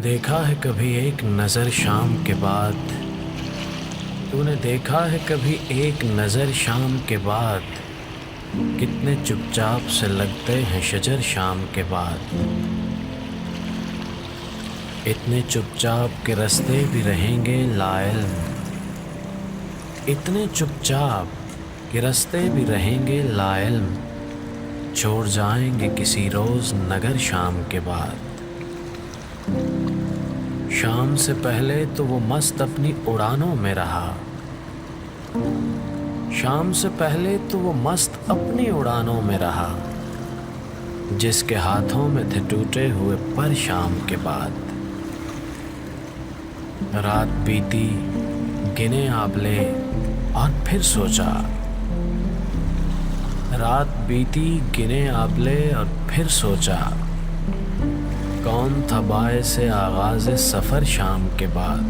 देखा है कभी एक नज़र शाम के बाद, तूने देखा है कभी एक नज़र शाम के बाद, कितने चुपचाप से लगते हैं शजर शाम के बाद। इतने चुपचाप के रास्ते भी रहेंगे लाइल्म, इतने चुपचाप के रास्ते भी रहेंगे लाइल्म, छोड़ जाएंगे किसी रोज़ नगर शाम के बाद। शाम से पहले तो वो मस्त अपनी उड़ानों में रहा, शाम से पहले तो वो मस्त अपनी उड़ानों में रहा, जिसके हाथों में थे टूटे हुए पर शाम के बाद। रात बीती गिने आबले और फिर सोचा, रात बीती गिने आबले और फिर सोचा, कौन था बाइसे आगाज़ सफ़र शाम के बाद।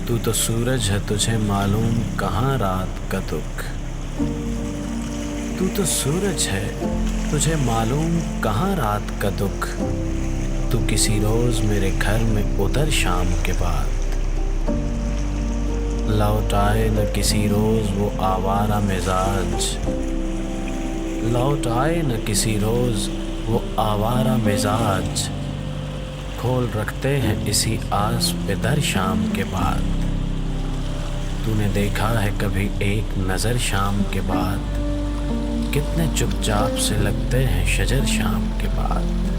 तू तो सूरज है तुझे मालूम कहाँ रात का दुख, तू तो सूरज है तुझे मालूम कहाँ रात का दुख, तू किसी रोज़ मेरे घर में उतर शाम के बाद। लौट आए न किसी रोज़ वो आवारा मिजाज, लौट आए न किसी रोज़ वो आवारा मिजाज, खोल रखते हैं इसी आस पे दर शाम के बाद। तूने देखा है कभी एक नज़र शाम के बाद, कितने चुपचाप से लगते हैं शजर शाम के बाद।